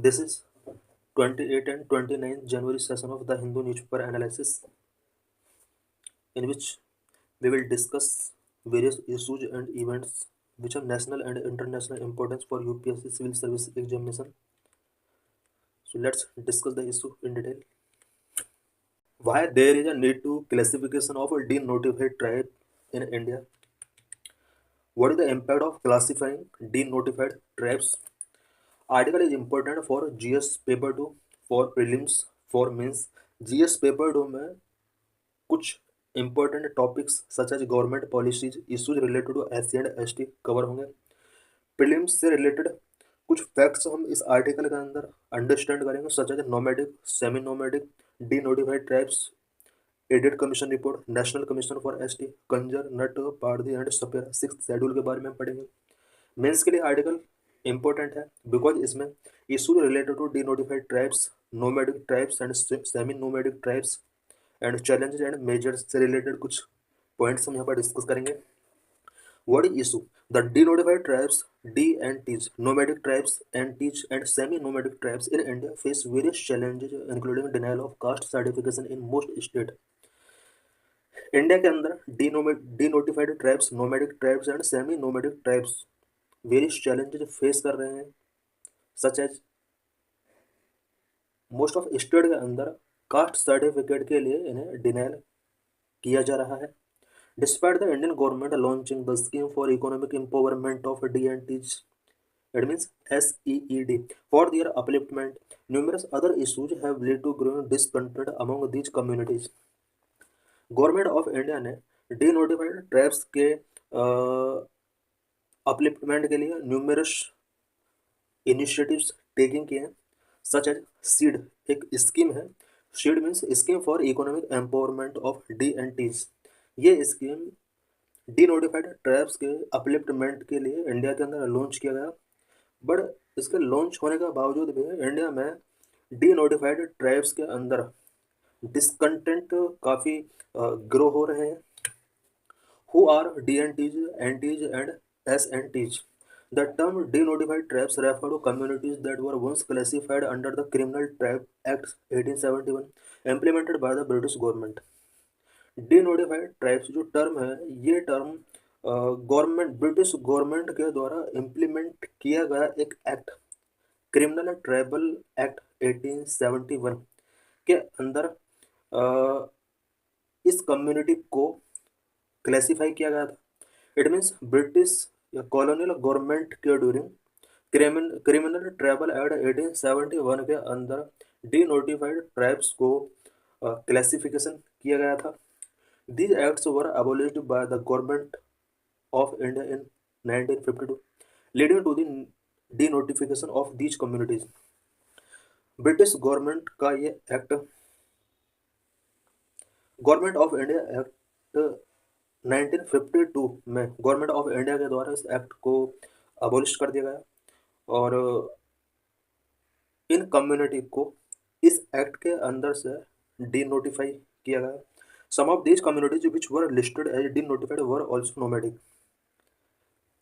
This is 28 and 29 January session of the Hindu newspaper analysis, in which we will discuss various issues and events which have national and international importance for UPSC civil service examination. So let's discuss the issue in detail. Why there is a need to classification of a denotified tribe in India? What is the impact of classifying denotified tribes? Article is important for GS paper 2, for prelims, for means. GS paper 2 में कुछ important topics such as government policies issues related to SC and ST cover होंगे। Prelims से related कुछ facts हम इस article के अंदर understand करेंगे, such as nomadic, semi nomadic, denotified tribes, Idate commission report, national commission for ST, Kanjar, Nat, Pardhi and Sapera, 6th schedule के बारे में हम पढ़ेंगे। मेंस के लिए आर्टिकल इंपॉर्टेंट है बिकॉज इसमें issue related to denotified tribes, nomadic tribes and semi nomadic tribes and challenges and measures से रिलेटेड कुछ पॉइंट्स हम यहाँ पर डिस्कस करेंगे। What is issue? The denotified tribes, D N Ts, nomadic tribes and teach and semi-nomadic tribes in India face various challenges including denial of caste certification in most states. India के अंदर denotified tribes, nomadic tribes and semi nomadic tribes various challenges face कर रहे हैं, such as most of state के अंदर caste certificate के लिए इन्हें डिनाइल किया जा रहा है। Despite the Indian government launching the scheme for economic empowerment of DNTs, it means SEED, for their upliftment, numerous other issues have led to growing discontent among these communities. Government of India ने denotified tribes के upliftment के लिए numerous initiatives taking किए हैं, such as seed, एक scheme है। Seed means scheme for economic empowerment of DNTs। ये scheme denotified tribes के अपलिफ्टमेंट के लिए इंडिया के अंदर लॉन्च किया गया, बट इसके लॉन्च होने के बावजूद भी इंडिया में डीनोटिफाइड ट्राइब्स के अंदर डिसकंटेंट काफ़ी ग्रो हो रहे हैं। Who are DNTs, NTs and SNTs? The term denotified tribes refer to communities that were once classified under the Criminal Tribe Act 1871, implemented by the British government. Denotified tribes जो term है, ये term government, British government के द्वारा implement किया गया एक act, criminal tribal act 1871 के अंदर इस कम्युनिटी को क्लासीफाई किया गया था। इट मीन्स ब्रिटिश या कॉलोनियल गवर्नमेंट के ड्यूरिंग क्रिमिनल ट्राइबल एक्ट 1871 के अंदर डीनोटिफाइड ट्राइब्स को क्लासिफिकेशन किया गया था। These acts were abolished by the government of India in 1952, leading to the denotification of these communities. British government का ये act, government of India act 1952 में government of India के द्वारा इस एक्ट को अबोलिश कर दिया गया और इन कम्युनिटी को इस एक्ट के अंदर से डीनोटिफाई किया गया। Some of these communities which were listed as denotified were also nomadic.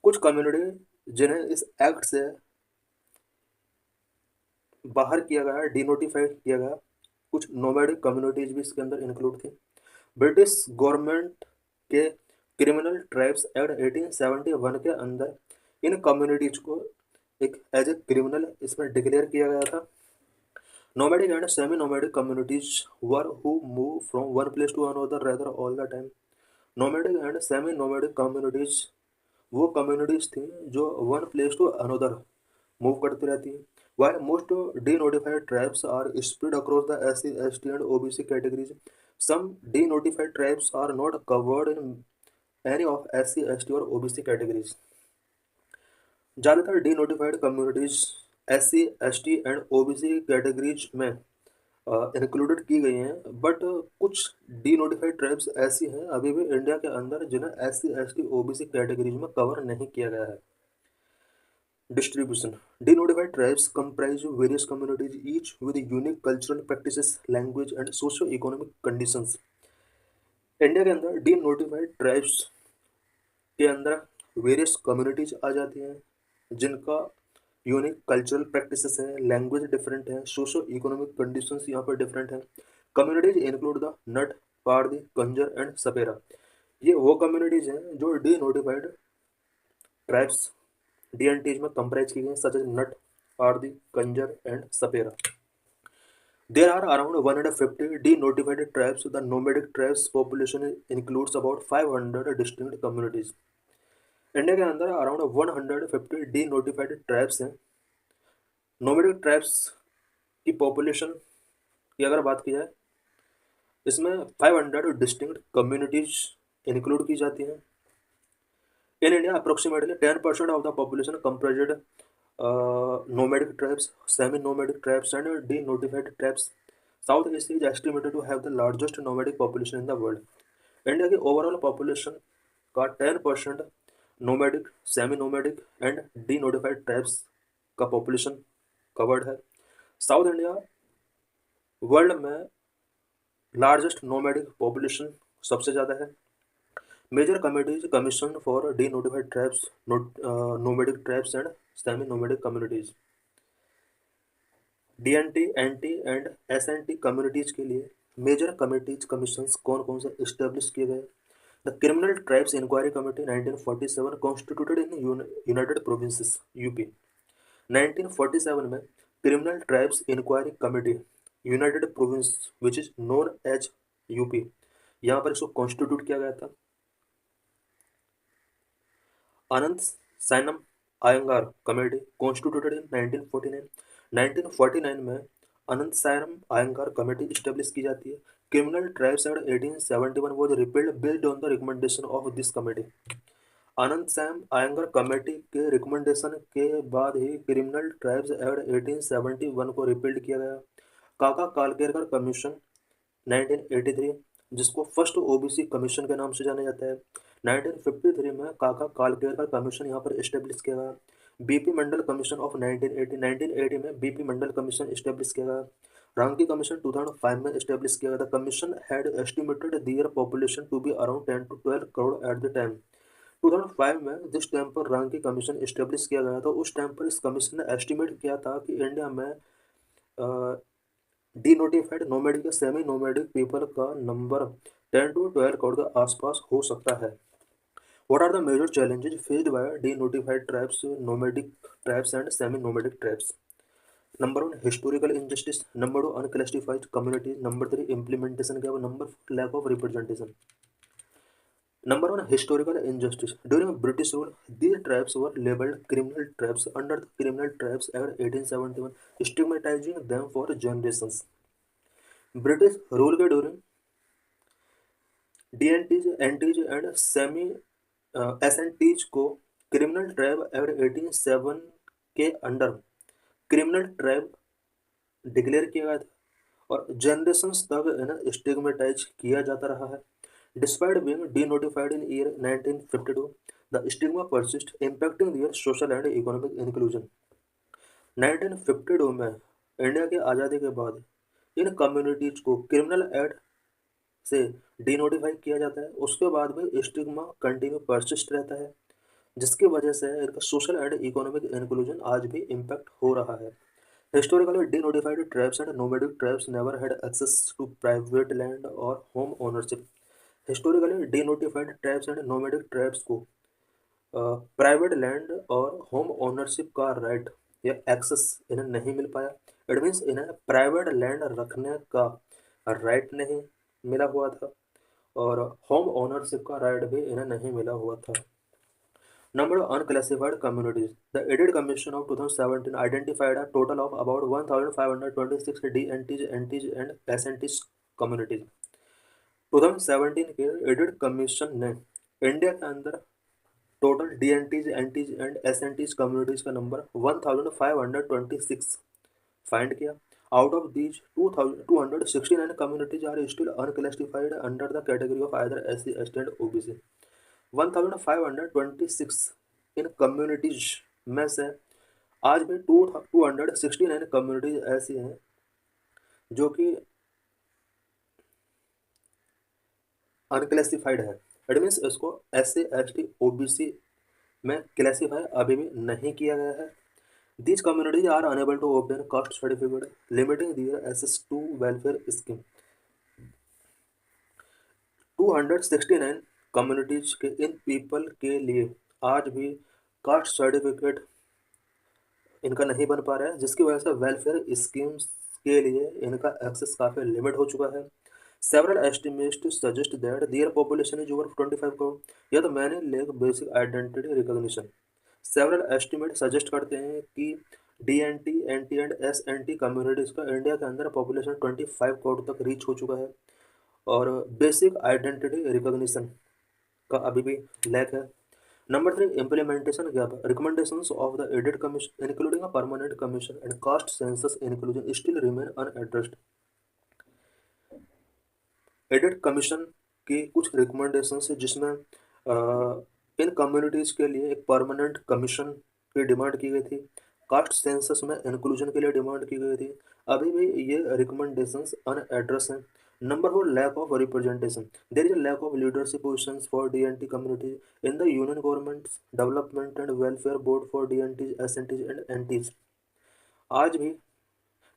कुछ कम्युनिटी जिन्हें इस एक्ट से बाहर किया गया, डीनोटिफाइड किया गया, कुछ नोमैडिक कम्युनिटीज भी इसके अंदर इंक्लूड थी। ब्रिटिश गवर्नमेंट के क्रिमिनल ट्राइब्स एक्ट 1871 के अंदर इन कम्युनिटीज को एक एज ए क्रिमिनल इसमें डिक्लेयर किया गया था। Nomadic and semi-nomadic communities were who move from one place to another rather all the time. Nomadic and semi-nomadic communities वो communities थी जो one place to another move करती रहती हैं। While most denotified tribes are spread across the SC, ST and OBC categories, some denotified tribes are not covered in any of SC, ST और OBC categories. ज़्यादातर denotified communities SC, ST and OBC categories में included की गई हैं, but कुछ denotified tribes ऐसी हैं अभी भी इंडिया के अंदर जिन्हें SC, ST, OBC कैटेगरीज में कवर नहीं किया गया है। Distribution: denotified tribes comprise various communities each with unique cultural practices, language and socio economic conditions. India के अंदर डीनोटिफाइड ट्राइब्स के अंदर वेरियस कम्युनिटीज आ जाती हैं जिनका यूनिक कल्चरल प्रैक्टिसेस हैं, लैंग्वेज डिफरेंट है, सोशो इकोनॉमिक कंडीशंस यहाँ पर डिफरेंट हैं। Communities include the Nat, Pardi, Kanjar and Sapera. ये वो कम्युनिटीज हैं जो डी नोटिफाइड ट्राइब्स डीएनटीज में कंप्राइज की गई, such as Nat, Pardi, Kanjar and Sapera. There are around 150 denotified tribes. The nomadic tribes population includes about 500 distinct communities. India के अंदर अराउंड 150 डीनोटिफाइड ट्राइब्स हैं। नोमैडिक ट्राइब्स की पॉपुलेशन की अगर बात की जाए, इसमें 500 डिस्टिंक्ट कम्युनिटीज इंक्लूड की जाती हैं। In India approximately 10% of the population comprised nomadic tribes, semi-nomadic tribes, and denotified tribes. South Asia is estimated to have the largest nomadic population in the world. India की overall population का 10% nomadic, semi nomadic and denotified tribes का population covered है। South India world में largest nomadic population सबसे ज़्यादा है। Major committees commission for denotified tribes, nomadic tribes and semi nomadic communities. DNT, NT and SNT communities के लिए major committees commissions कौन कौन से इस्टेब्लिश किए गए? The criminal tribes inquiry committee 1947 constituted in United Provinces UP. 1947 में criminal tribes inquiry committee United Province which is known as UP, यहाँ पर इसको कॉन्स्टिट्यूट किया गया था। अनंत सैनम आयंगार कमेटी कॉन्स्टिट्यूटेड इन 1949। 1949 में अनंत सैनम आयंगार कमेटी इस्टेब्लिश की जाती है। Criminal tribes act 1871 was repealed based on the recommendation of this committee. Ananth Sam Ayyangar committee के रिकमेंडेशन के बाद ही क्रिमिनल ट्राइब्स एक्ट 1871 को रिपील्ड किया गया। काका कालकेरकर कमीशन 1983, जिसको फर्स्ट ओबीसी कमीशन के नाम से जाना जाता है, 1953 में काका कालकेरकर कमीशन यहाँ पर इस्टेब्लिश किया गया। बीपी मंडल कमीशन ऑफ 1980 में बीपी मंडल कमीशन इस्टेब्लिश किया गया। रांकी कमीशन 2005 में इस्टेब्लिश किया गया था। Commission had estimated their population to be around 10 to 12 crore at the time. 2005 में जिस टाइम पर रांकी कमीशन इस्टेब्लिश किया गया था, उस टाइम पर इस कमीशन ने एस्टिमेट किया था कि इंडिया में डीनोटिफाइड नोमैडिक या सेमी नोमैडिक पीपल का नंबर 10 to 12 करोड़ के आसपास हो सकता है। What are the major challenges faced by denotified tribes, nomadic tribes, and semi-nomadic tribes? Number one, historical injustice. Number two, unclassified communities. Number three, implementation gap. Number four, lack of representation. Number one, historical injustice. During British rule, these tribes were labeled criminal tribes under the Criminal Tribes Act 1871, stigmatizing them for generations. British rule के during डीएनटीज, एनटीज and semi एसएनटीज को criminal tribe act 1807 के under criminal tribe declare किया गया था और generations तक इन्हें stigmatise किया जाता रहा है। Despite being denotified in year 1952, the stigma persist impacting their social and economic inclusion. 1952 में इंडिया की आज़ादी के बाद इन कम्युनिटीज को क्रिमिनल एक्ट से डीनोटिफाई किया जाता है, उसके बाद भी स्टिग्मा कंटिन्यू परसिस्ट रहता है, जिसकी वजह से इनका सोशल एंड इकोनॉमिक इंक्लूजन आज भी इम्पैक्ट हो रहा है। Historically denotified tribes and nomadic tribes never had access to private land और home ownership. Historically denotified tribes and nomadic tribes को प्राइवेट लैंड और होम ओनरशिप का राइट या एक्सेस इन्हें नहीं मिल पाया। इट मीन्स इन्हें प्राइवेट लैंड रखने का राइट नहीं मिला हुआ था और होम ओनरशिप का राइट भी इन्हें नहीं मिला हुआ था। Number of unclassified communities. The Audit Commission of 2017 identified a total of about 1,526 DNTs, NTs and SNTs communities. 2017 के एडिट कमीशन ने इंडिया के अंदर टोटल डीएनटीज, एनटीज एंड एसएनटीज कम्युनिटीज का नंबर 1,526 फाइंड किया। Out of these, 269 communities are still unclassified under the category of either SC, ST and OBC. 1526 in communities में से आज भी 269 कम्युनिटीज ऐसी हैं जो कि अनक्लासिफाइड है। इट मीन्स इसको SC, ST, OBC में क्लासीफाई अभी भी नहीं किया गया है। These communities are unable to obtain caste certificate, limiting their access to welfare scheme. 269 communities के इन पीपल के लिए आज भी कास्ट सर्टिफिकेट इनका नहीं बन पा रहा है, जिसकी वजह से वेलफेयर स्कीम्स के लिए इनका एक्सेस काफ़ी लिमिट हो चुका है। Several estimates suggest that their population is over 25 crore, yet many lack basic identity recognition. Several estimates suggest करते हैं कि DNT, NT and SNT communities का इंडिया के अंदर पॉपुलेशन 25 करोड़ तक रीच हो चुका है और बेसिक आइडेंटिटी रिकॉग्निशन का अभी भी लैक है। Number 3, implementation gap. Recommendations of the audit commission, including a permanent commission and caste census inclusion, still remain unaddressed. Edit commission की कुछ रिकमेंडेशंस है जिसमें इन कम्युनिटीज़ के लिए एक परमानेंट कमीशन की डिमांड की गई थी, कास्ट सेंसस में इंक्लूजन के लिए डिमांड की गई थी। अभी भी ये रिकमेंडेशंस अनएड्रेस हैं। Number 4, lack of representation. There is a lack of leadership positions for DNT community in the union government development and welfare board for DNT, SNTs and NTs. आज भी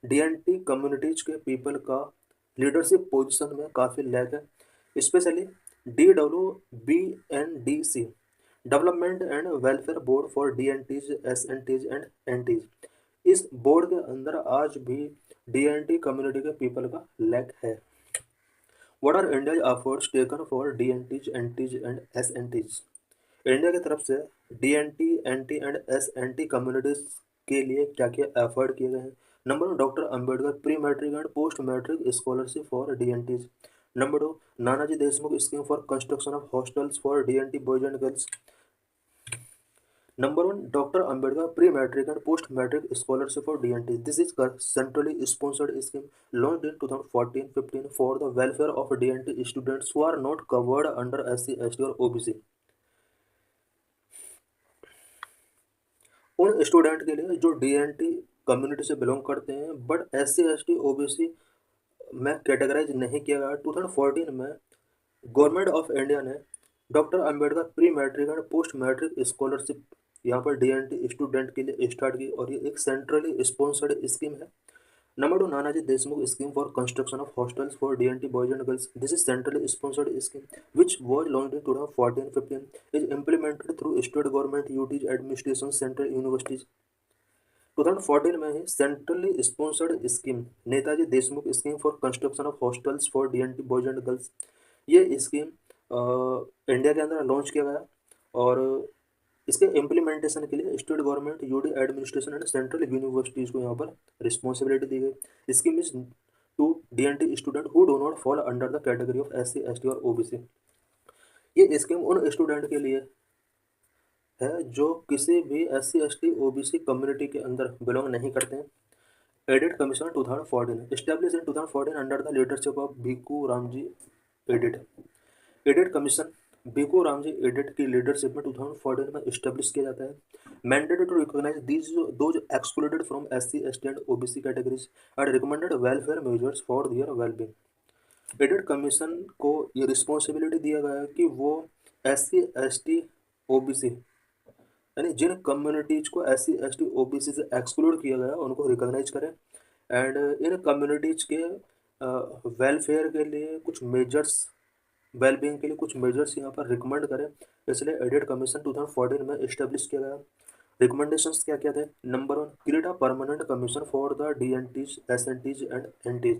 डीएनटी कम्युनिटीज के people का leadership position में काफ़ी lack है। Specially DWBNDC, development and welfare board for DNTs, SNTs and NTs, इस board के अंदर आज भी DNT कम्युनिटी के पीपल का लैक है। What are India's efforts taken for DNTs, NTs and SNTs? India की तरफ से DNT, NT and SNT communities के लिए क्या क्या एफर्ट किए गए हैं? Number 1, doctor Ambedkar pre matric and post matric scholarship for DNTs। Number 2, Nanaji Deshmukh scheme for construction of hostels for DNT boys and girls. Number 1, doctor Ambedkar pre matric and post matric scholarship for DNT. This is centrally sponsored scheme launched in 2014-15 for the welfare of DNT students who are not covered under SC, ST और OBC. उन student के लिए जो DNT community से belong करते हैं but SC, ST, OBC में categorise नहीं किया गया। 2014 में गवर्नमेंट ऑफ इंडिया ने doctor Ambedkar pre matric and post matric scholarship यहाँ पर DNT स्टूडेंट के लिए स्टार्ट की और ये एक सेंट्रली स्पॉन्सर्ड स्कीम है। Number 2, Nanaji Deshmukh scheme for construction of hostels for DNT boys and girls. This is centrally sponsored scheme which was launched in 2014-15, is implemented through state government, UTs, administration, central universities. 2014 में ही centrally sponsored scheme Netaji Deshmukh scheme for construction of hostels for DNT boys and girls, ये scheme India के अंदर launch किया गया और इसके implementation के लिए state government, UT administration and central universities को यहाँ पर रिस्पॉन्सिबिलिटी दी गई। Scheme is to DNT student who do not fall under the category of SC, ST और OBC। ये स्कीम उन स्टूडेंट के लिए है जो किसी भी SC, ST, OBC कम्युनिटी के अंदर बिलोंग नहीं करते हैं। Idate commission 2014 established in 2014 under the leadership of Bhiku Ramji Idate. Idate commission Bhiku Ramji Idate की लीडरशिप में 2014 में इस्टेब्लिश किया जाता है। Mandated to recognise those excluded from SC, ST and OBC categories and recommended welfare measures for their wellbeing. Idate commission को ये रिस्पॉन्सिबिलिटी दिया गया है कि वो SC, ST, OBC यानी जिन कम्युनिटीज को SC, ST, OBC से एक्सक्लूड किया गया उनको रिकॉग्नाइज करें एंड इन कम्युनिटीज के वेलफेयर के लिए कुछ मेजर्स, वेलबींग के लिए कुछ मेजर्स यहाँ पर रिकमेंड करें। इसलिए एडिट कमीशन 2014 में इस्टेब्लिश किया गया। रिकमेंडेशंस क्या क्या थे? Number 1, create a permanent commission for the DNTs, SNTs and NTs,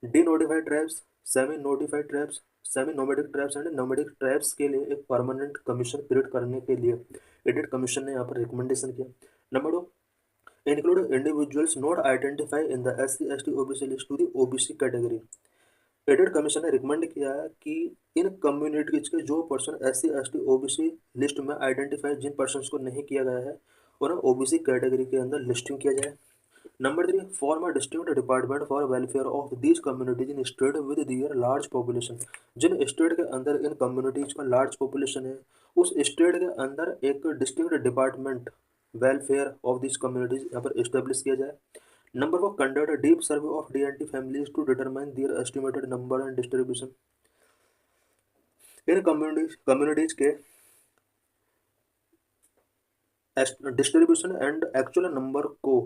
D notified tribes, semi notified tribes, semi nomadic tribes and nomadic tribes के लिए एक परमानेंट कमीशन क्रिएट करने के लिए एडिट कमीशन ने यहाँ पर रिकमेंडेशन किया। Number 2, include individuals not identified in the SC, ST, OBC list to the OBC category. Edit commission ने रिकमेंड किया है कि इन कम्युनिटीज के जो person SC, ST, OBC list में आइडेंटिफाई जिन पर्सन को नहीं किया गया है उन्हें OBC कैटेगरी के अंदर लिस्टिंग किया जाए। Number 3, form a distinct department for welfare of these communities in state with their large population. जिन स्टेट के अंदर इन कम्युनिटीज का लार्ज पॉपुलेशन है उस स्टेट के अंदर एक distinct department welfare of this communities यहाँ पर इस्टेब्लिश किया जाए। Number 4, conduct deep survey of DNT families to determine their estimated number and distribution. इन कम्युनिटीज के डिस्ट्रीब्यूशन एंड एक्चुअल नंबर को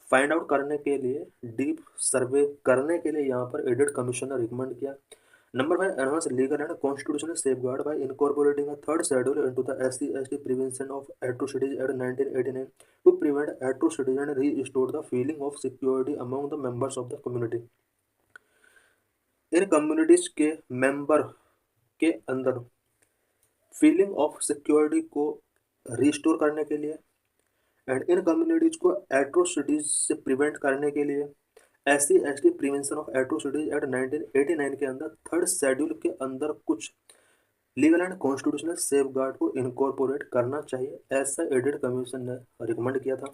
फाइंड आउट करने के लिए, डीप सर्वे करने के लिए यहाँ पर एडिट कमीशन ने रिकमेंड किया। Number 5, enhance legal and constitutional safeguard by incorporating a third schedule into the SC/ST prevention of atrocities act 1989 to prevent atrocities and restore the feeling of security among the members of the community. इन communities के member के अंदर feeling of security को restore करने के लिए and इन communities को एट्रोसिटीज से प्रिवेंट करने के लिए SC/ST prevention of atrocities act 1989 के अंदर थर्ड शेड्यूल के अंदर कुछ लीगल एंड कॉन्स्टिट्यूशनल सेफगार्ड को इनकॉर्पोरेट करना चाहिए, ऐसा एडिट कमीशन ने रिकमेंड किया था।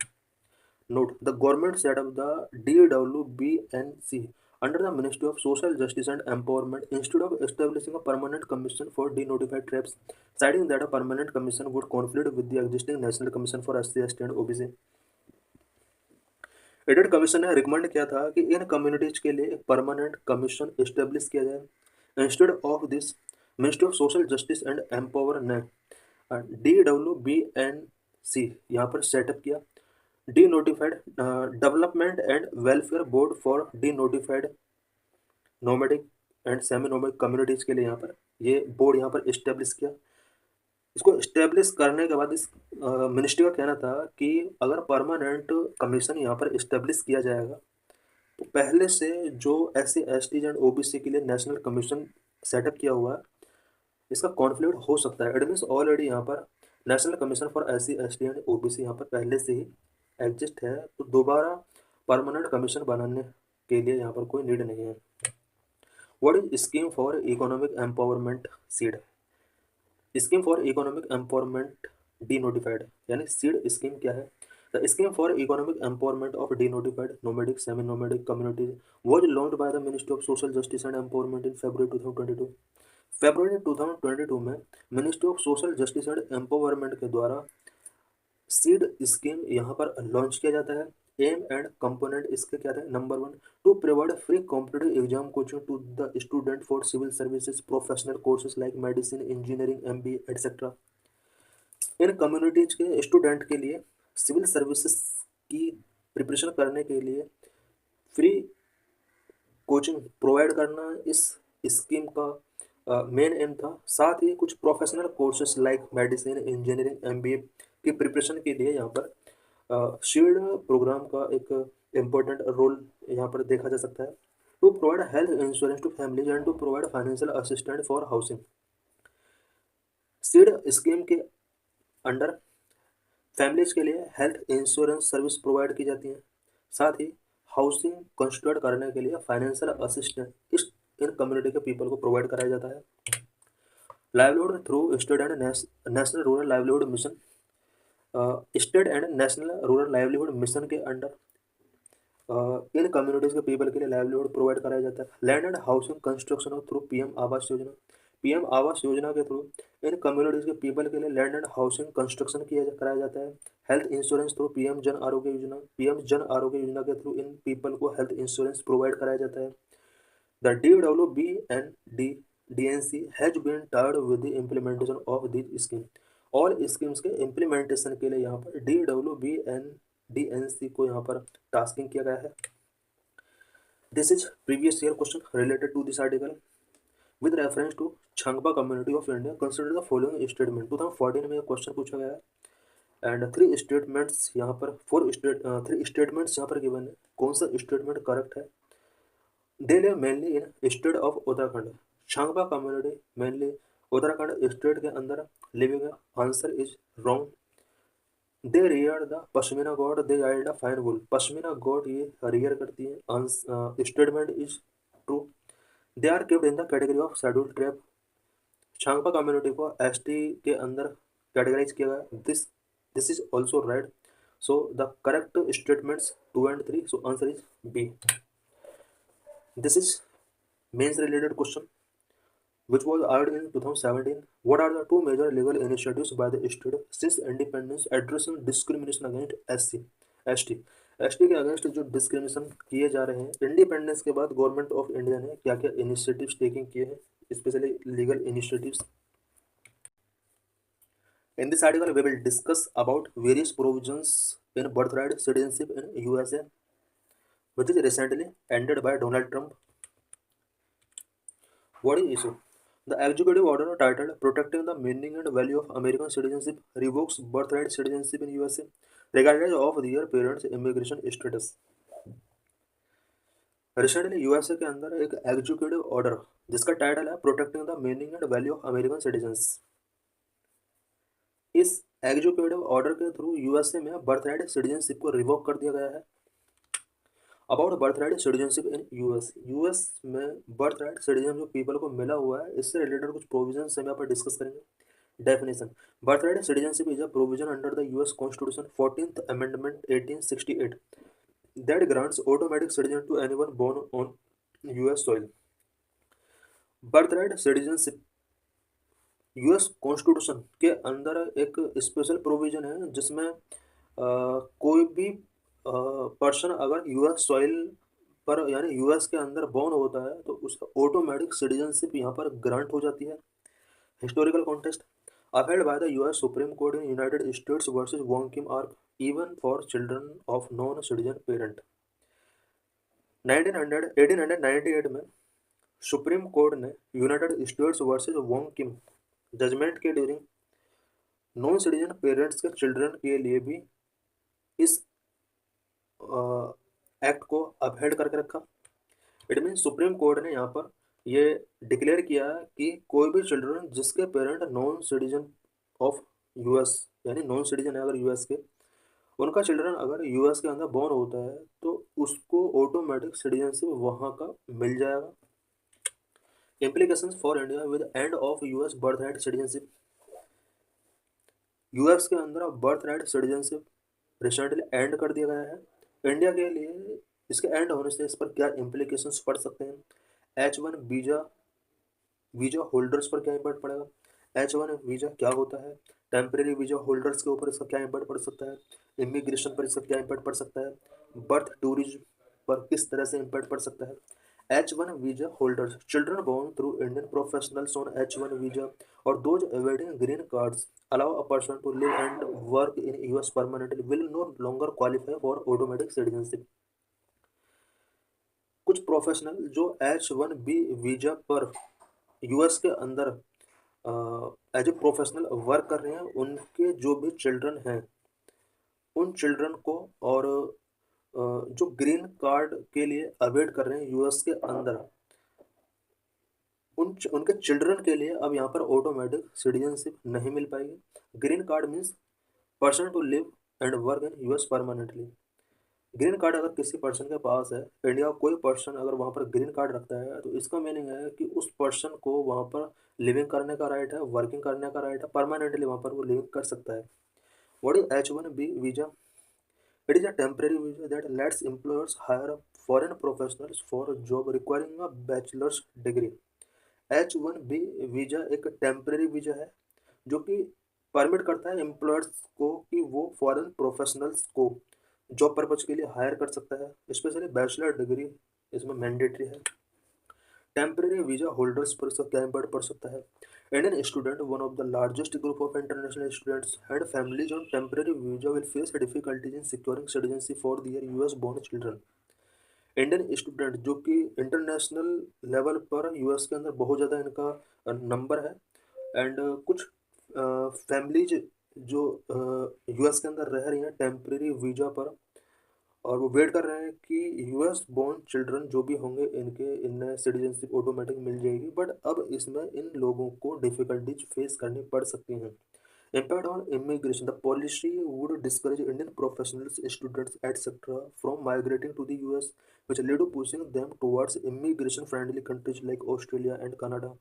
Note, the government set up the DWBNC under the Ministry of Social Justice and Empowerment instead of establishing a permanent commission for denotified tribes, citing that a permanent commission would conflict with the existing National Commission for SC/ST and OBC। Edit commission ने recommend किया था कि इन communities के लिए एक permanent commission establish किया जाए। Instead of this, ministry of social justice and empower ने DWBNC यहाँ पर सेटअप किया। D notified development and welfare board for D notified nomadic and semi nomadic communities के लिए यहाँ पर ये बोर्ड यहाँ पर इस्टेब्लिश किया। इसको इस्टेब्लिश करने के बाद इस मिनिस्ट्री का कहना था कि अगर परमानेंट कमीशन यहाँ पर इस्टेब्लिश किया जाएगा तो पहले से जो SC/ST एंड OBC के लिए नेशनल कमीशन सेटअप किया हुआ है इसका कॉन्फ्लिक्ट हो सकता है। इट मीन्स ऑलरेडी यहाँ पर national commission for SC/ST and OBC यहाँ पर पहले से ही एग्जिस्ट है, तो दोबारा परमानेंट कमीशन बनाने के लिए यहाँ पर कोई नीड नहीं है। What is scheme for economic empowerment seed? Scheme for economic empowerment denotified यानी सीड स्कीम क्या है? The scheme for economic empowerment of denotified nomadic semi nomadic communities was launched by the ministry of social justice and empowerment in February 2022। फरवरी 2022 में ministry of social justice and empowerment के द्वारा seed scheme यहाँ पर launch किया जाता है। M and component इसके क्या थे? Number 1, to provide free competitive exam coaching to the student for civil services professional courses like medicine, engineering, MBA etcetera. इन कम्युनिटीज के स्टूडेंट के लिए सिविल सर्विसेज की प्रिपरेशन करने के लिए फ्री कोचिंग प्रोवाइड करना इस स्कीम का मेन एम था। साथ ही कुछ professional courses like medicine, engineering, MBA की प्रिपरेशन के लिए यहाँ पर शील्ड प्रोग्राम का एक इम्पोर्टेंट रोल यहाँ पर देखा जा सकता है। To provide health insurance to families and to provide financial assistant for housing. Seed scheme के अंडर फैमिलीज के लिए हेल्थ इंश्योरेंस सर्विस प्रोवाइड की जाती है, साथ ही हाउसिंग कंस्ट्रक्ट करने के लिए फाइनेंशियल असिस्टेंट इस इन कम्युनिटी के पीपल को प्रोवाइड कराया जाता है। Livelihood through state and national rural livelihood mission. State and national rural livelihood mission के अंडर इन कम्युनिटीज़ के पीपल के लिए लाइवलीहुड प्रोवाइड कराया जाता है। Land and housing construction through PM Awas Yojana. PM Awas Yojana के थ्रू इन कम्युनिटीज़ के पीपल के लिए लैंड एंड हाउसिंग कंस्ट्रक्शन कराया जाता है। हेल्थ इंश्योरेंस थ्रू PM जन आरोग्य योजना। PM जन आरोग्य योजना के थ्रू इन पीपल को हेल्थ इंश्योरेंस प्रोवाइड कराया जाता है। The DWBNC has been tasked with the implementation of this scheme. All schemes के इम्प्लीमेंटेशन के लिए यहाँ पर DWBNC को यहाँ पर टास्किंग किया गया है। This is previous year question related to this article with reference to Changpa community of India. Consider the following statement. 2014 में क्वेश्चन पूछा गया है एंड 3 स्टेटमेंट्स यहाँ पर 3 स्टेटमेंट्स यहाँ पर गिवन है। कौन सा स्टेटमेंट करेक्ट है? They live mainly in state of Uttarakhand. Changpa community mainly Uttarakhand state के अंदर लिविंग है। Answer is wrong. They rear the pashmina goat, they yield a fine wool. Pashmina goat ये रियर करती है। Statement is true. They are kept in the category of scheduled tribe. Changpa community को ST के अंदर categorize किया गया। This is also right. So the correct statements 2 and 3, so answer is B। This is mains related question which was added in 2017. What are the 2 major legal initiatives by the state since independence addressing discrimination against ST के against जो discrimination किए जा रहे हैं independence के बाद government of India ने क्या क्या इनिशिएटिव्स टेकिंग किए हैं, specially legal initiatives. In this article, we will discuss about various provisions in birthright citizenship in USA, which is recently ended by Donald Trump. What is issue? The executive order titled "Protecting the Meaning and Value of American Citizenship" revokes birthright citizenship in USA, regardless of their parents' immigration status. Recently USA के अंदर एक executive order जिसका title है protecting the meaning and value of American citizens. इस executive order के through USA में birthright citizenship को revoke कर दिया गया है। About birthright citizenship in US, US में बर्थराइट सिटीजन जो पीपल को मिला हुआ है, इससे रिलेटेड कुछ प्रोविजन हम यहाँ पर डिस्कस करेंगे। Definition: birthright citizenship is a provision under the US constitution 14th amendment 1868 that grants automatic citizenship to anyone born on US soil. Birthright citizenship US constitution के अंदर एक स्पेशल प्रोविजन है जिसमें कोई भी पर्सन अगर यूएस सॉइल पर यानी यूएस के अंदर बॉर्न होता है तो उसका ऑटोमेटिक सिटीजनशिप यहाँ पर ग्रांट हो जाती है। Historical context: upheld by the US Supreme Court in United States versus Wong Kim Ark, even for children of non-citizen parent. 1898 में सुप्रीम कोर्ट ने यूनाइटेड स्टेट्स वर्सेस वोंग किम जजमेंट के during non citizen parents के children के लिए भी इस act को upheld करके रखा। इट मीन सुप्रीम कोर्ट ने यहाँ पर ये डिक्लेयर किया कि कोई भी चिल्ड्रन जिसके parent non citizen of US यानी नॉन सिटीजन है अगर यूएस के, उनका चिल्ड्रन अगर यूएस के अंदर बॉर्न होता है तो उसको ऑटोमेटिक सिटीजनशिप वहाँ का मिल जाएगा। Implications for India with end of US birthright citizenship: US के अंदर बर्थराइट सिटीजनशिप रिसेंटली एंड कर दिया गया है। इंडिया के लिए इसके एंड होने से इस पर क्या इम्प्लीकेशंस पड़ सकते हैं? H1 वीजा होल्डर्स पर क्या इम्पैक्ट पड़ेगा? H1 वीजा क्या होता है? टेम्परेरी वीजा होल्डर्स के ऊपर इसका क्या इम्पैक्ट पड़ सकता है? इमिग्रेशन पर इसका क्या इम्पैक्ट पड़ सकता है? बर्थ टूरिज्म पर किस तरह से इम्पैक्ट पड़ सकता है? H1 visa holders, children born through Indian professionals on H1 visa और those awaiting green cards allow a person to live and work in US permanently will no longer qualify for automatic citizenship. कुछ professional जो H1B visa पर US के अंदर as a professional work कर रहे हैं, उनके जो भी चिल्ड्रन हैं उन चिल्ड्रन को और जो ग्रीन कार्ड के लिए अवेट कर रहे हैं यूएस के अंदर उनके चिल्ड्रन के लिए अब यहाँ पर ऑटोमेटिक सिटीजनशिप नहीं मिल पाएगी। Green card means person to live and work in US permanently. Green card अगर किसी पर्सन के पास है, इंडिया का कोई पर्सन अगर वहाँ पर ग्रीन कार्ड रखता है तो इसका मीनिंग है कि उस पर्सन को वहाँ पर लिविंग करने का राइट है, वर्किंग करने का राइट है, परमानेंटली वहाँ पर वो लिविंग कर सकता है। What is H1B visa? It is a temporary visa that lets employers hire foreign professionals for job requiring a bachelor's degree. H1B visa एक टेम्परेरी वीजा है जो कि परमिट करता है एम्प्लॉयर्स को कि वो फॉरेन प्रोफेशनल्स को जॉब पर्पज के लिए हायर कर सकता है। स्पेशली बैचलर डिग्री इसमें मैंडेटरी है। टेम्परेरी वीजा होल्डर्स पर इसका क्या इम्पैक्ट पड़ सकता है? Indian student, one of the largest group of international students and families on temporary visa will face difficulties in securing citizenship for their US born children. Indian student जो कि international level पर US के अंदर बहुत ज़्यादा इनका number है and कुछ फैमिलीज जो यूएस के अंदर रह रही हैं टेम्परेरी वीजा पर और वो वेट कर रहे हैं कि यूएस बोर्न चिल्ड्रन जो भी होंगे इन्हें सिटीजनशिप ऑटोमेटिक मिल जाएगी, बट अब इसमें इन लोगों को डिफिकल्टीज फेस करनी पड़ सकती हैं। Impact on immigration: the policy would discourage Indian professionals, students etcetera from migrating to the US which lead to pushing them towards immigration friendly countries like Australia and Canada.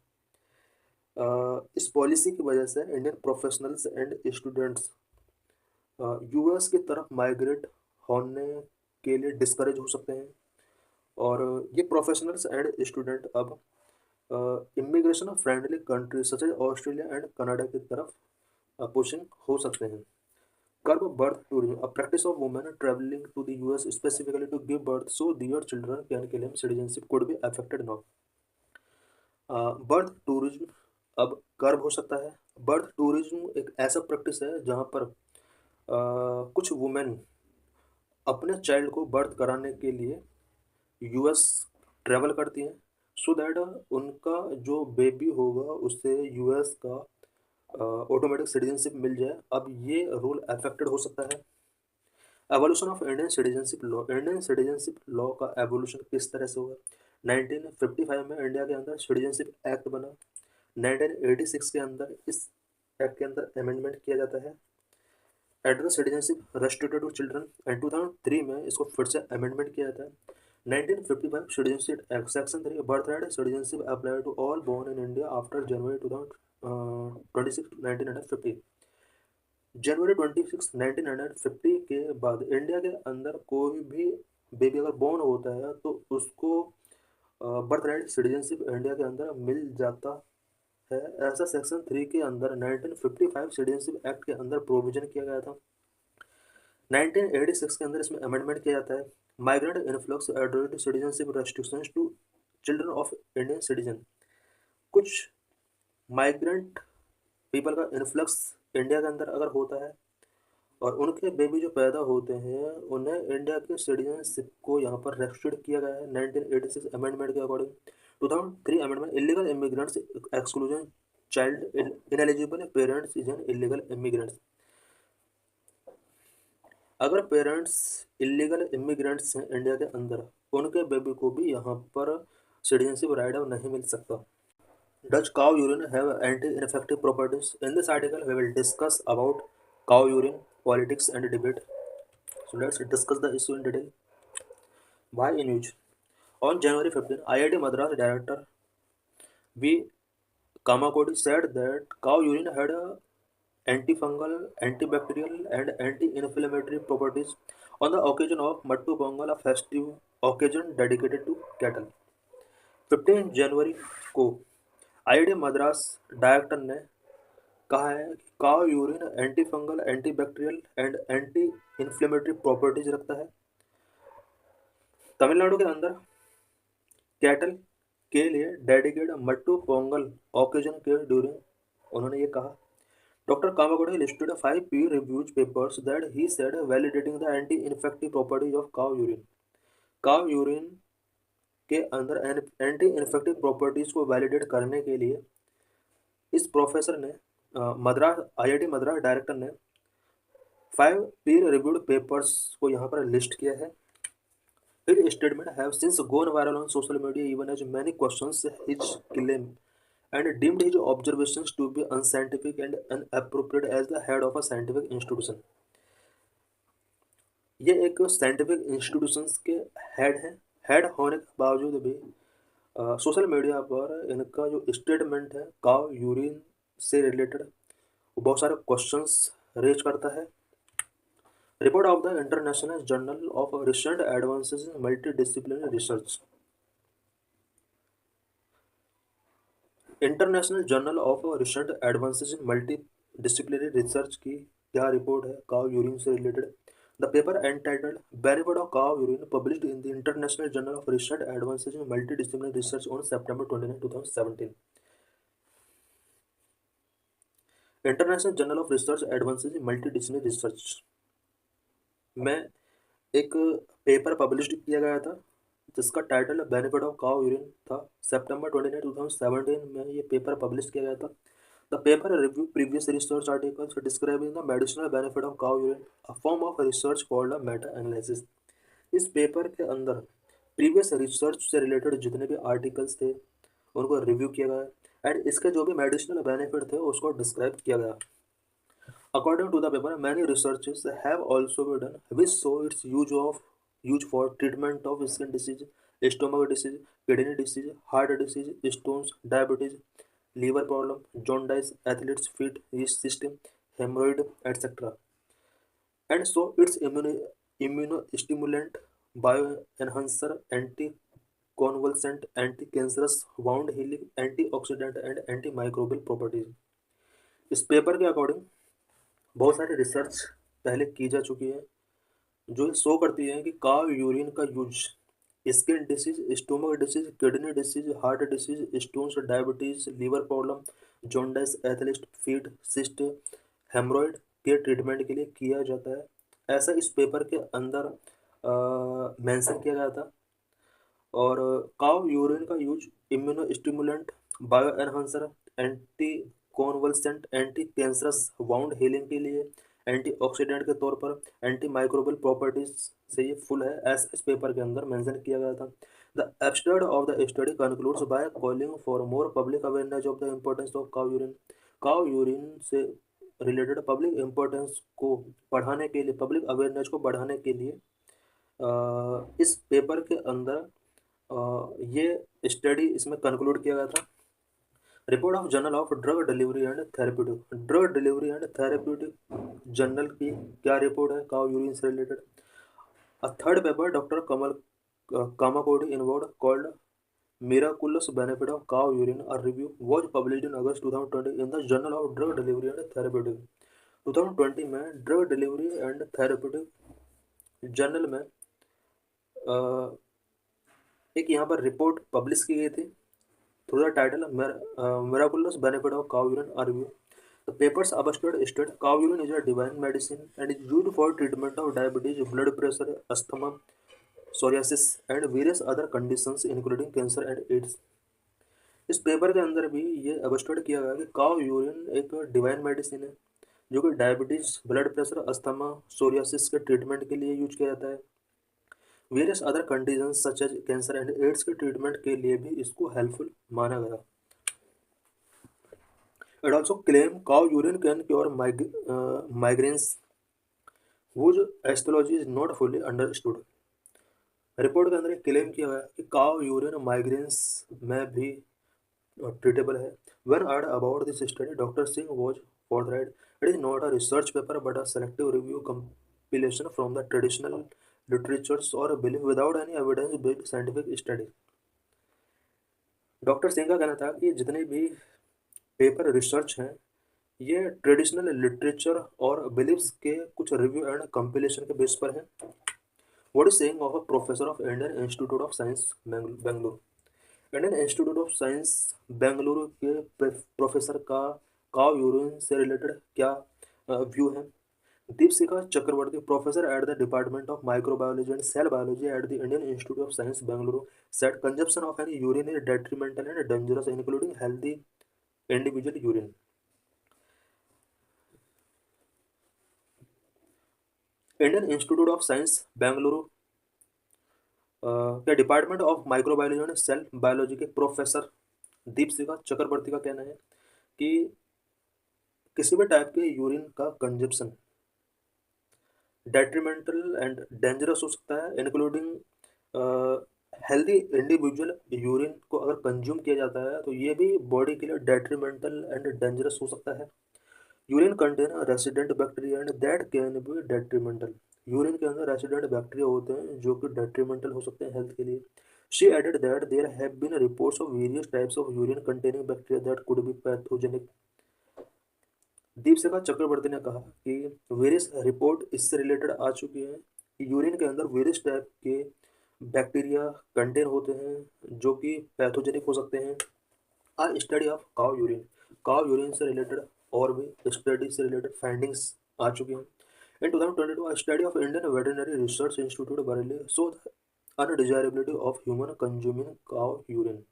इस policy की वजह से Indian professionals and students US की तरफ migrate होने के लिए discourage हो सकते हैं और ये प्रोफेशनल्स एंड स्टूडेंट अब immigration friendly countries such as Australia and Canada की तरफ पुशिंग हो सकते हैं। Curb birth tourism: a practice of women travelling to the US specifically to give birth so their children can claim citizenship could be affected now. Birth tourism अब curb हो सकता है। Birth tourism एक ऐसा practice है जहाँ पर कुछ वुमेन अपने चाइल्ड को बर्थ कराने के लिए यूएस ट्रैवल करती हैं, सो दैट उनका जो बेबी होगा उससे यूएस का ऑटोमेटिक सिटीजनशिप मिल जाए। अब ये रूल अफेक्टेड हो सकता है। Evolution of Indian citizenship law, Indian citizenship law का एवोल्यूशन किस तरह से हुआ? 1955 में इंडिया के अंदर सिटीजनशिप एक्ट बना। 1986 के अंदर इस एक्ट के अंदर अमेंडमेंट किया जाता है, adult citizenship restricted to children, and 2003 में इसको फिर से अमेंडमेंट किया जाता है। 1955 citizenship act section 3, birth right citizenship apply to all born in India after January 2026 1950। जनवरी 26 1950 के बाद इंडिया के अंदर कोई भी बेबी अगर बोर्न होता है तो उसको बर्थ राइट सिटीजनशिप इंडिया के अंदर मिल जाता है। ऐसा सेक्शन 3 के अंदर 1955 सिटीजनशिप एक्ट के अंदर प्रोविजन किया गया था। 1986 के अंदर इसमें अमेंडमेंट किया जाता है, migrant influx adult citizenship restrictions to children of Indian citizen. कुछ माइग्रेंट पीपल का इन्फ्लक्स इंडिया के अंदर अगर होता है और उनके बेबी जो पैदा होते हैं उन्हें इंडिया के सिटीजनशिप को यहाँ पर रेस्ट्रिक्ट किया गया है 1986 अमेंडमेंट के according. 2003 amendment, illegal immigrants exclusion child ineligible parents is an illegal immigrants. अगर पेरेंट्स इलीगल इमिग्रेंट्स हैं इंडिया के अंदर, उनके बेबी को भी यहाँ पर सिटीजनशिप राइट नहीं मिल सकता। Does cow urine have anti-infective properties? In this article, we will discuss about cow urine, politics and debate. So let's discuss the issue in detail. Why in use? On January 15, IIT Madras director V. Kamakodi said that cow urine had antifungal, antibacterial and anti-inflammatory properties on the occasion of Mattu Pongal, a festive occasion dedicated to cattle. 15 जनवरी को IIT Madras director ने कहा है कि cow urine anti fungal, anti bacterial and anti inflammatory properties रखता है। तमिलनाडु के अंदर cattle के लिए डेडिकेटेड मट्टू पोंगल ओकेजन के ड्यूरिंग उन्होंने ये कहा। Doctor Kamakoti listed 5 peer reviewed papers that he said validating the anti-infective properties of cow urine. काव यूरिन के अंदर एंटी इन्फेक्टिव प्रॉपर्टीज को वैलिडेट करने के लिए इस प्रोफेसर ने मद्रास आईआईटी मद्रास डायरेक्टर ने 5 peer reviewed पेपर्स को यहाँ पर लिस्ट किया है। His statement have since gone viral on social media even as many questions his claim and deemed his observations to be unscientific and inappropriate as the head of a scientific institution. ये एक scientific institutions के head हैं। Head होने के बावजूद भी social media पर इनका जो स्टेटमेंट है काव यूरिन से रिलेटेड बहुत सारे क्वेश्चंस रेज करता है। Report of the international journal of recent advances in multidisciplinary research. International journal of recent advances in multidisciplinary research की क्या रिपोर्ट है काव यूरिन से related? The paper entitled Benefit of Cow Urine published in the International Journal of Recent Advances in Multidisciplinary Research on September 29, 2017. International journal of research advances in multidisciplinary research में एक paper publish किया गया था जिसका title benefit of cow urine था। सितंबर 29, 2017 में ये paper publish किया गया था। The paper reviewed previous research articles describing the medicinal benefit of cow urine, a form of research called a meta-analysis. इस पेपर के अंदर प्रीवियस रिसर्च से रिलेटेड जितने भी आर्टिकल्स थे उनको रिव्यू किया गया एंड इसके जो भी मेडिसिनल बेनिफिट थे उसको डिस्क्राइब किया गया। According to the paper, many researches have also been done which show its use for treatment of skin disease, stomach disease, kidney disease, heart disease, stones, diabetes, liver problem, jaundice, athlete's feet, yeast system, hemorrhoid, etc. And so its immunostimulant, bioenhancer, anti-convulsant, anti-cancerous, wound healing, antioxidant and antimicrobial properties. इस paper के according बहुत सारी research पहले की जा चुकी है जो शो करती है कि काव यूरिन का use skin disease, stomach disease, kidney disease, heart disease, stones, diabetes, liver problem, jaundice, athlete feet, cyst, hemorrhoid के ट्रीटमेंट के लिए किया जाता है, ऐसा इस पेपर के अंदर मेंशन किया गया था। और काव यूरिन का use immuno stimulant, bio enhancer, anti convulsant, anti cancerous wound healing के लिए, एंटीऑक्सीडेंट के तौर पर, एंटी माइक्रोबियल प्रॉपर्टीज से ये फुल है, ऐसा इस पेपर के अंदर मेंशन किया गया था। The abstract of the study concludes by calling for more public awareness of the importance of cow urine. काव यूरिन से रिलेटेड पब्लिक इम्पोर्टेंस को बढ़ाने के लिए, पब्लिक अवेयरनेस को बढ़ाने के लिए इस पेपर के अंदर ये स्टडी इसमें कंक्लूड किया गया था। Report of journal of drug delivery and therapeutic, drug delivery and therapeutic journal की क्या रिपोर्ट है काव यूरिन से related. A third paper doctor Kamal Kamakoti involve called miraculous benefit of cow urine, a review was published in August 2020 in the Journal of Drug Delivery and Therapeutic। 2020 में drug delivery and therapeutic journal में एक यहाँ पर report publish की गई थी through the title miraculous benefit of cow urine a review. The paper's abstract state cow urine is a divine medicine and is used for treatment of diabetes, blood pressure, asthma, psoriasis and various other conditions including cancer and AIDS. इस paper के अंदर भी ये abstract किया गया कि cow urine एक divine medicine है जो कि diabetes, blood pressure, asthma, psoriasis के ट्रीटमेंट के लिए यूज किया जाता है। Various other conditions such as cancer and AIDS के ट्रीटमेंट के लिए भी इसको हेल्पफुल माना गया। It also claim cow urine can cure migraines whose astrology is not fully understood. Report के अंदर क्लेम किया गया कि काउ यूरिन माइग्रेन्स में भी ट्रीटेबल है। When asked about this study, Dr. Singh was forthright. It is not a research paper but a selective review compilation from the traditional literatures or belief without any evidence-based scientific study। Doctor Singh का कहना था कि जितने भी paper research हैं ये traditional literature और beliefs के कुछ रिव्यू एंड कंपिलेशन के बेस पर हैं। What is saying of a professor of Indian Institute of Science Bengaluru. Indian Institute of Science Bengaluru के प्रोफेसर का काव यूरिन से रिलेटेड क्या व्यू है। Deepshikha Chakraborty, professor at the department of microbiology and cell biology at the Indian Institute of Science Bengaluru, said consumption of any urine is detrimental and dangerous including healthy individual urine. Indian Institute of Science Bengaluru के department of microbiology and cell biology के professor Deepshikha Chakraborty का कहना है कि किसी भी type के urine का कंजप्शन डेट्रीमेंटल एंड डेंजरस हो सकता है, इंक्लूडिंग हेल्दी इंडिविजुअल यूरिन को अगर कंज्यूम किया जाता है तो ये भी बॉडी के लिए डेट्रीमेंटल एंड डेंजरस हो सकता है। Urine contain resident bacteria and that can be detrimental. Urine के अंदर रेसिडेंट बैक्टीरिया होते हैं जो कि डेट्रीमेंटल हो सकते हैं हेल्थ के लिए। She added that there have been reports of various types of urine containing bacteria that could be pathogenic. Deepshikha Chakraborty ने कहा कि वेरियस रिपोर्ट इससे रिलेटेड आ चुकी हैं कि यूरिन के अंदर वेरियस टाइप के बैक्टीरिया कंटेन होते हैं जो कि पैथोजेनिक हो सकते हैं। A study of cow urine से रिलेटेड और भी स्टडी से रिलेटेड फाइंडिंग्स आ चुकी हैं। इन 2022 a study of Indian Veterinary Research Institute Bareilly show the undesirability of human consuming cow urine।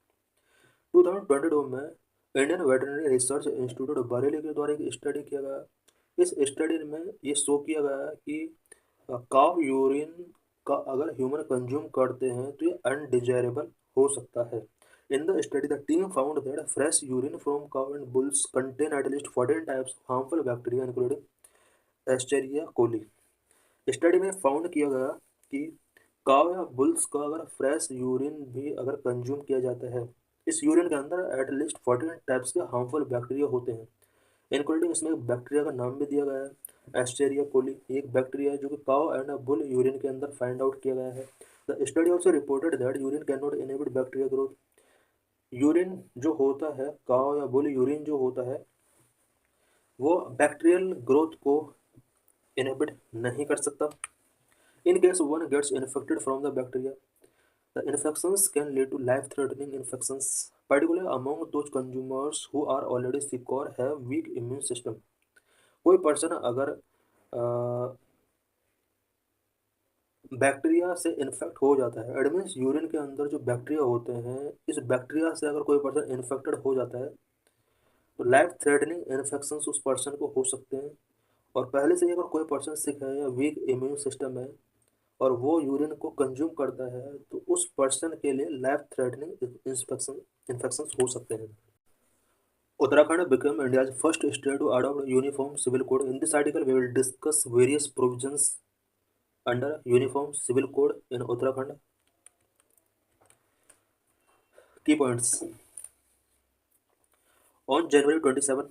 2022 में Indian veterinary research institute Bareilly के द्वारा एक स्टडी किया गया। इस स्टडी में ये शो किया गया कि काव यूरिन का अगर ह्यूमन कंज्यूम करते हैं तो ये अनडिजायरेबल हो सकता है। In the study, the team found that fresh urine from cow and bulls contain at least 14 types of harmful bacteria, including Escherichia coli। Study में फाउंड किया गया कि काव या बुल्स का अगर फ्रेश यूरिन भी अगर कंज्यूम किया जाता है, इस यूरिन के अंदर एटलीस्ट 14 टाइप्स के हार्मफुल बैक्टीरिया होते हैं, इंक्लूडिंग इसमें एक बैक्टीरिया का नाम भी दिया गया है एस्टेरिया कोली। एक बैक्टीरिया है जो कि काव एंड बुल यूरिन के अंदर फाइंड आउट किया गया है। The study also reported that urine can not inhibit bacteria growth. Urine जो होता है, काव या बुल यूरिन जो होता है वो बैक्टीरियल ग्रोथ को इनहिबिट नहीं कर सकता। In case one gets infected from the bacteria, The infections can lead to life-threatening infections, particularly among those consumers who are already sick or have weak immune system. कोई person अगर bacteria से infect हो जाता है, it means urine के अंदर जो bacteria होते हैं, इस बैक्टीरिया से अगर कोई पर्सन इन्फेक्टेड हो जाता है तो लाइफ थ्रेटनिंग इन्फेक्शंस उस पर्सन को हो सकते हैं। और पहले से ही अगर कोई पर्सन सिक है या वीक इम्यून सिस्टम है और वो यूरिन को कंज्यूम करता है तो उस पर्सन के लिए लाइफ थ्रेटनिंग इन्फेक्शंस हो सकते हैं। Uttarakhand became India's first state to adopt a uniform civil code. In this article, we will discuss various provisions under Uniform Civil Code in Uttarakhand. Key points. On January 27,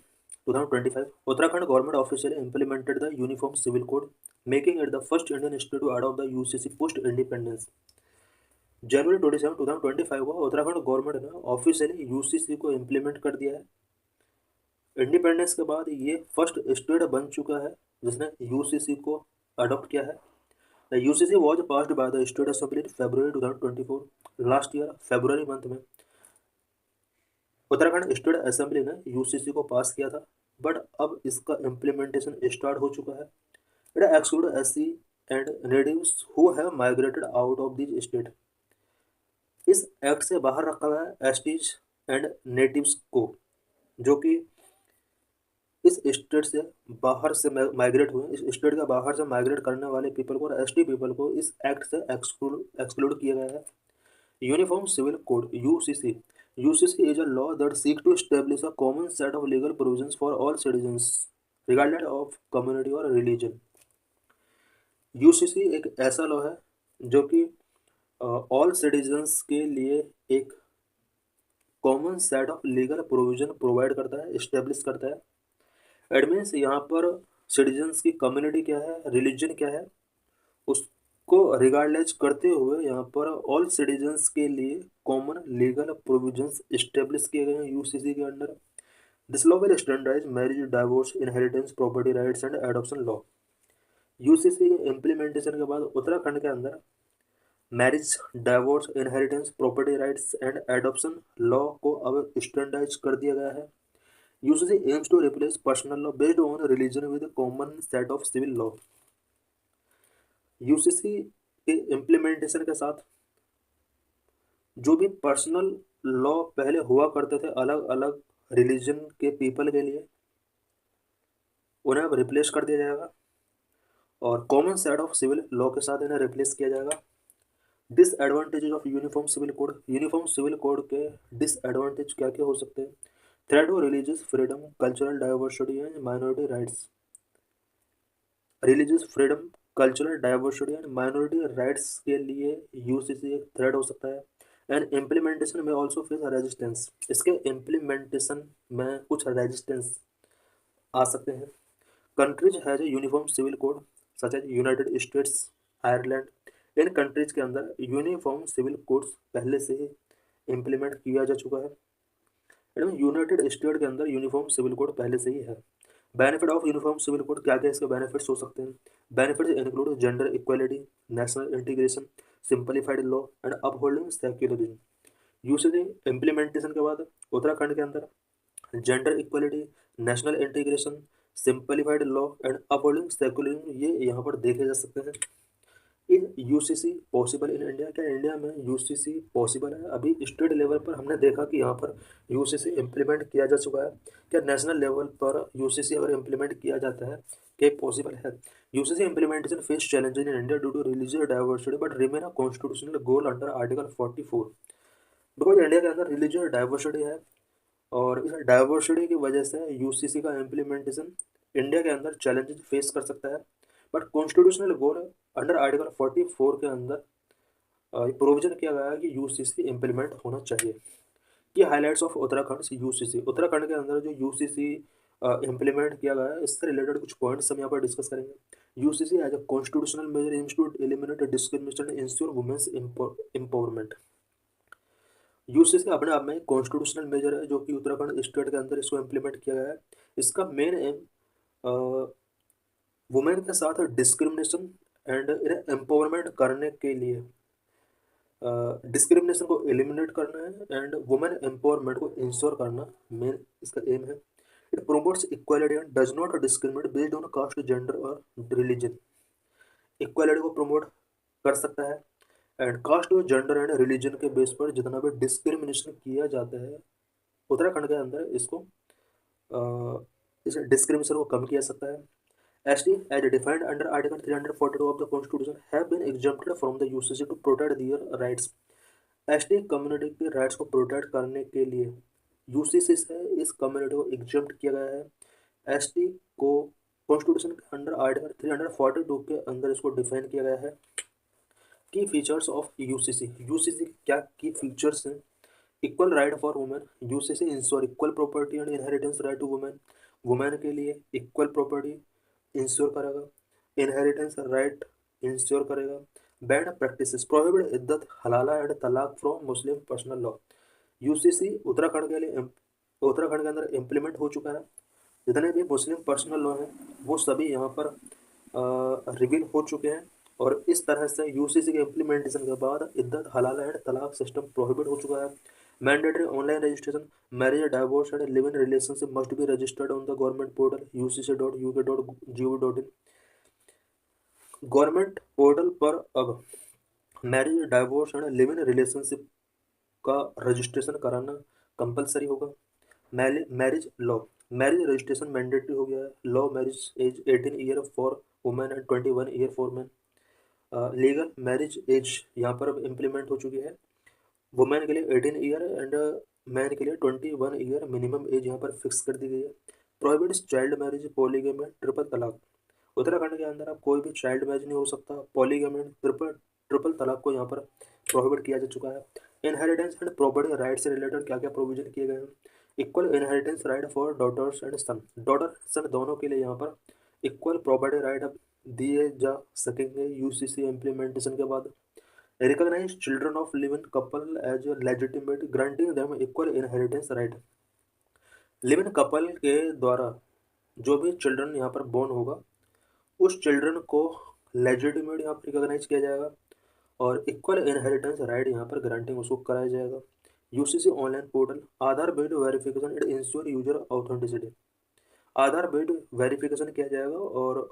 2025, Uttarakhand government officially implemented the Uniform Civil Code, making it the first Indian state to adopt the UCC post-independence. January 27, 2025 को Uttarakhand government ने officially UCC को implement कर दिया है। Independence के बाद ये first state बन चुका है जिसने यूसीसी को अडॉप्ट किया है। The UCC was passed by the state assembly in February 2024। Last year February month में उत्तराखंड स्टेट असेंबली ने यूसीसी को पास किया था, बट अब इसका इम्प्लीमेंटेशन स्टार्ट हो चुका है। It exclude SC and natives who have migrated out of this state. इस एक्ट से बाहर रखा गया है एसटीज एंड नेटिव्स को, जो कि इस स्टेट से बाहर से माइग्रेट हुए, इस स्टेट के बाहर से माइग्रेट करने वाले पीपल को और एसटी पीपल को इस एक्ट से एक्सक्लूड किया गया है। Uniform civil code UCC. UCC is a law that seek to establish a common set of legal provisions for all citizens regardless of community और रिलीजन। यूसीसी एक ऐसा लॉ है जो कि ऑल सिटीजन्स के लिए एक common set of legal provision provide करता है, इस्टेब्लिश करता है। इट मीन्स यहाँ पर सिटीजन्स की कम्युनिटी क्या है, रिलीजन क्या है, उसको रिगार्डलेस करते हुए यहाँ पर ऑल सिटीजन्स के लिए कॉमन लीगल प्रोविजंस इस्टेब्लिश किए गए हैं यूसीसी के under. This law will standardize marriage, divorce, inheritance, property rights and adoption law. UCC के इम्प्लीमेंटेशन के बाद उत्तराखंड के अंदर marriage, divorce, inheritance, property rights and adoption law को अब स्टैंडर्डाइज कर दिया गया है। UCC aims to replace personal law based on religion with common set of civil law. UCC के इम्प्लीमेंटेशन के साथ जो भी पर्सनल लॉ पहले हुआ करते थे अलग अलग रिलीजन के पीपल के लिए, उन्हें अब रिप्लेस कर दिया जाएगा और common set of civil law के साथ इन्हें रिप्लेस किया जाएगा। Disadvantages of uniform civil code. Uniform civil code के डिसएडवांटेज क्या क्या हो सकते हैं? Threat to religious freedom, cultural diversity and minority rights. Religious freedom, cultural diversity and minority rights के लिए यूसीसी एक थ्रेट हो सकता है। एंड इम्प्लीमेंटेशन में ऑल्सो फेस रेजिस्टेंस। इसके इम्प्लीमेंटेशन में कुछ रेजिस्टेंस आ सकते हैं। Countries has a uniform civil code such as United States, Ireland. In countries के अंदर यूनिफॉर्म सिविल कोड्स पहले से ही इम्प्लीमेंट किया जा चुका है। यूनाइटेड स्टेट के अंदर यूनिफॉर्म सिविल कोड पहले से ही है। Benefit of uniform civil code क्या क्या इसके बेनिफिट्स हो सकते हैं? Benefits include gender equality, national integration, simplified law and upholding secularism. UCC implementation के बाद उत्तराखंड के अंदर gender equality, national integration, simplified law and upholding secularism ये यहाँ पर देखे जा सकते हैं। In UCC possible in India. क्या इंडिया में यूसीसी पॉसिबल है? अभी स्टेट लेवल पर हमने देखा कि यहाँ पर यूसीसी इम्प्लीमेंट किया जा चुका है। क्या नेशनल लेवल पर यूसीसी अगर इम्प्लीमेंट किया जाता है क्या पॉसिबल है? UCC implementation face challenges in India due to religious diversity but remain a constitutional goal under article 44। Because India के अंदर रिलीजियस डाइवर्सिटी है और इस डाइवर्सिटी की वजह से यूसीसी का इम्प्लीमेंटेशन इंडिया के अंदर चैलेंजेस फेस कर सकता है। But constitutional goal under article 44 के अंदर प्रोविजन किया गया है कि यूसीसी इम्प्लीमेंट होना चाहिए। कि highlights of Uttarakhand UCC. Uttarakhand के अंदर जो यूसीसी इम्प्लीमेंट किया गया है इससे रिलेटेड कुछ पॉइंट्स हम यहाँ पर डिस्कस करेंगे। UCC as a constitutional measure aims to eliminate discrimination and ensure women's empowerment. UCC अपने आप में कॉन्स्टिट्यूशनल मेजर है जो कि उत्तराखंड स्टेट के अंदर इसको इम्प्लीमेंट किया गया है। इसका मेन एम वुमेन के साथ डिस्क्रिमिनेशन एंड एम्पावरमेंट करने के लिए डिस्क्रिमिनेशन को एलिमिनेट करना है एंड वुमेन एम्पावरमेंट को इंश्योर करना मेन इसका एम है। It promotes equality and does not discriminate based on caste, gender और रिलीजन। इक्वालिटी को प्रमोट कर सकता है एंड कास्ट और जेंडर एंड रिलीजन के बेस पर जितना भी डिस्क्रिमिनेशन किया जाता है उत्तराखंड के अंदर इसको इस डिस्क्रिमिनेशन को कम किया जा सकता है। ST, as defined under Article 342 of the Constitution, have been exempted from the UCC to protect their rights. ST community के राइट्स को प्रोटेक्ट करने के लिए यूसीसी से इस कम्युनिटी को एग्जम्प्ट किया गया है। ST को कॉन्स्टिट्यूशन के अंडर आर्टिकल 342 के अंदर इसको डिफाइन किया गया है। की फीचर्स ऑफ यूसीसी, यूसीसी क्या की फीचर्स हैं? Equal right for women, UCC ensure equal property and inheritance right to women, women के लिए इक्वल प्रॉपर्टी इंश्योर करेगा, इनहेरिटेंस राइट इंश्योर करेगा। Bad practices prohibit iddat halala and talaq from Muslim personal law. UCC Uttarakhand के लिए उत्तराखंड के अंदर इम्प्लीमेंट हो चुका है। जितने भी मुस्लिम पर्सनल लॉ हैं वो सभी यहाँ पर रिवील हो चुके हैं और इस तरह से यूसीसी के इम्प्लीमेंटेशन के बाद iddat halala and talaq system prohibit हो चुका है। Mandatory online registration, marriage, divorce and live in relationship must be registered on the government portal ucc.uk.gov.in। Government portal पर अब marriage, divorce and live in relationship का रजिस्ट्रेशन कराना कंपलसरी होगा। Marriage law, marriage registration mandatory हो गया है। Law marriage age 18 year for women and 21 year for man. Legal marriage age यहाँ पर अब इम्प्लीमेंट हो चुकी है। वुमेन के लिए 18 ईयर एंड मैन के लिए 21 ईयर मिनिमम एज यहाँ पर फिक्स कर दी गई है। Prohibits child marriage, polygamy, triple तलाक। उत्तराखंड के अंदर अब कोई भी चाइल्ड मैरिज नहीं हो सकता। पॉलीगैमी, ट्रिपल तलाक को यहाँ पर प्रोहिबिट किया जा चुका है। इनहेरिटेंस एंड प्रॉपर्टी राइट से रिलेटेड क्या क्या प्रोविजन किए गए हैं? Equal inheritance right for daughters and son, daughter son दोनों के लिए यहाँ पर इक्वल प्रॉपर्टी राइट अब दिए जा सकेंगे यूसीसी इम्प्लीमेंटेशन के बाद। Recognize children of live in couple as legitimate, granting them equal inheritance right. Live in couple के द्वारा जो भी चिल्ड्रन यहाँ पर बोर्न होगा उस चिल्ड्रन को लेजिटिमेट यहाँ पर रिकॉग्नाइज किया जाएगा और इक्वल इनहेरिटेंस राइट यहाँ पर ग्रांटिंग उसको कराया जाएगा। UCC online portal, Aadhaar based verification it ensure user authenticity. Aadhaar based verification किया जाएगा और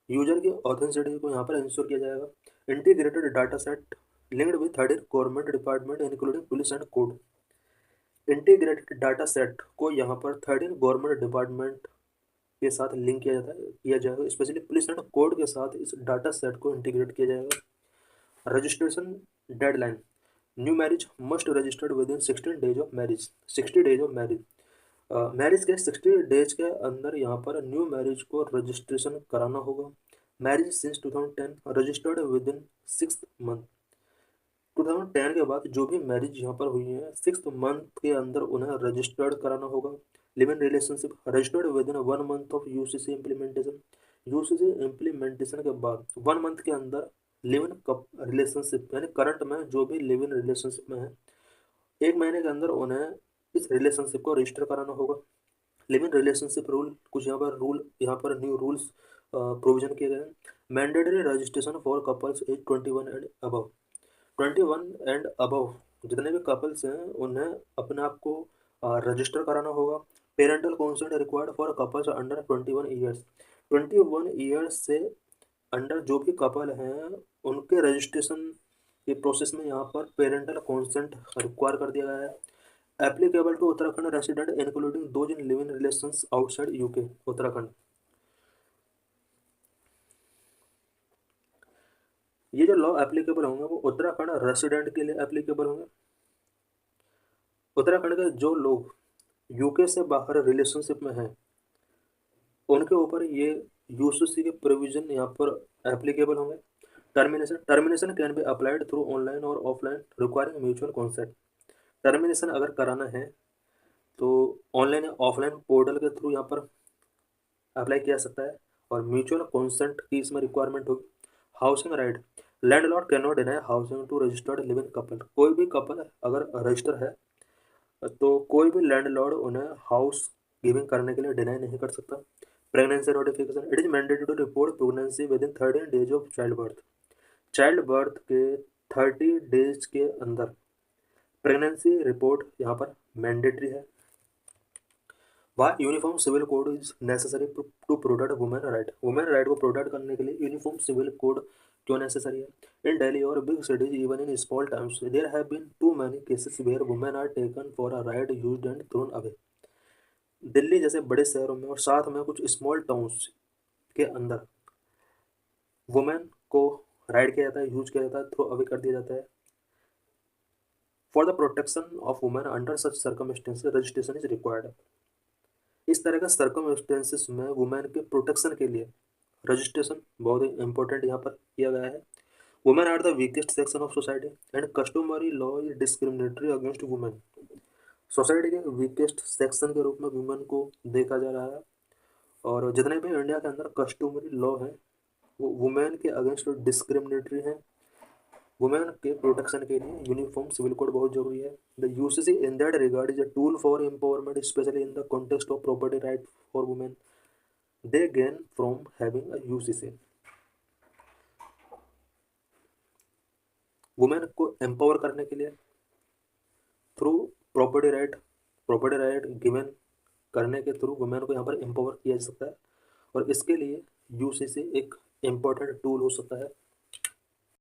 यूजर की ऑथेंटिसिटी को यहाँ पर इंश्योर किया जाएगा। Integrated data set linked with 13 government department including police and court. Integrated data set को यहाँ पर 13 गवर्नमेंट डिपार्टमेंट के साथ लिंक किया जाएगा, स्पेशली पुलिस एंड कोर्ट के साथ इस डाटा सेट को इंटीग्रेट किया जाएगा। Registration deadline, new marriage must registered with in 16 days of marriage, 60 days of marriage. Marriage के 60 डेज के अंदर यहाँ पर न्यू मैरिज को रजिस्ट्रेशन कराना होगा। Marriage since 2010 registered with in 6th month. 2010 के बाद जो भी मैरिज यहाँ पर हुई है 6th मंथ के अंदर उन्हें रजिस्टर्ड कराना होगा। Live in relationship registered with in 1 month of UCC implementation. UCC implementation के बाद 1 मंथ के अंदर लिव इन रिलेशनशिप यानी करंट में जो भी लिव इन रिलेशनशिप में है 1 महीने के अंदर उन्हें इस रिलेशनशिप को रजिस्टर कराना होगा। लिव इन रिलेशनशिप रूल, कुछ यहाँ पर न्यू रूल्स प्रोविजन किए गए हैं। Mandatory registration for couples age 21 and above, 21 and above जितने भी कपल्स हैं उन्हें अपने आप को रजिस्टर कराना होगा। Parental consent required for couples under 21 years, 21 years से अंडर जो भी कपल हैं उनके रजिस्ट्रेशन के प्रोसेस में यहाँ पर पेरेंटल कंसेंट रिक्वायर कर दिया गया है। Applicable to Uttarakhand resident including those in live in relations outside UK. Uttarakhand, ये जो लॉ एप्लीकेबल होंगे वो उत्तराखंड रेसिडेंट के लिए एप्लीकेबल होंगे। उत्तराखंड के जो लोग यूके से बाहर रिलेशनशिप में हैं उनके ऊपर ये यूसीसी के प्रोविजन यहाँ पर एप्लीकेबल होंगे। Termination can be applied through online और offline requiring mutual consent. Termination अगर कराना है तो ऑनलाइन या ऑफलाइन पोर्टल के थ्रू यहाँ पर अप्लाई किया सकता है और म्यूचुअल कॉन्सेंट की इसमें रिक्वायरमेंट होगी। Housing right, landlord can not deny housing to registered live in couple. कोई भी कपल अगर रजिस्टर है तो कोई भी लैंडलॉर्ड उन्हें हाउस गिविंग करने के लिए डिनाई नहीं कर सकता। Pregnancy notification, it is mandatory to report pregnancy within 13 days of child birth. Child birth के 30 डेज के अंदर प्रेगनेंसी रिपोर्ट यहाँ पर मैंडेटरी है। Why uniform civil code is necessary to protect women right. Women right को protect करने के लिए यूनिफॉर्म सिविल कोड क्यों नेसेसरी है। इन दिल्ली और big cities even in small towns there have been too many cases where women are taken for a ride used and thrown away. Delhi जैसे बड़े शहरों में और साथ में कुछ स्मॉल टाउन्स के अंदर वुमेन को राइड किया जाता है, यूज किया जाता है, थ्रो अवे कर दिया जाता है। For the protection of women under such circumstances registration is required. इस तरह का सर्कमस्टेंसेस में वुमेन के प्रोटेक्शन के लिए रजिस्ट्रेशन बहुत ही इंपॉर्टेंट यहाँ पर किया गया है। Women are the weakest section of society and customary law is discriminatory against women. Society के वीकेस्ट सेक्शन के रूप में वुमेन को देखा जा रहा है और जितने भी इंडिया के अंदर कस्टमरी लॉ है वो वुमेन के अगेंस्ट डिस्क्रिमिनेटरी हैं। वुमेन के प्रोटेक्शन के लिए यूनिफॉर्म सिविल कोड बहुत जरूरी है। The UCC in that regard is a tool for empowerment specially in the context of property right for women they gain from having a UCC. Women को empower करने के लिए through property right given करने के through women को यहाँ पर empower किया जा सकता है और इसके लिए यूसीसी एक इम्पोर्टेंट टूल हो सकता है।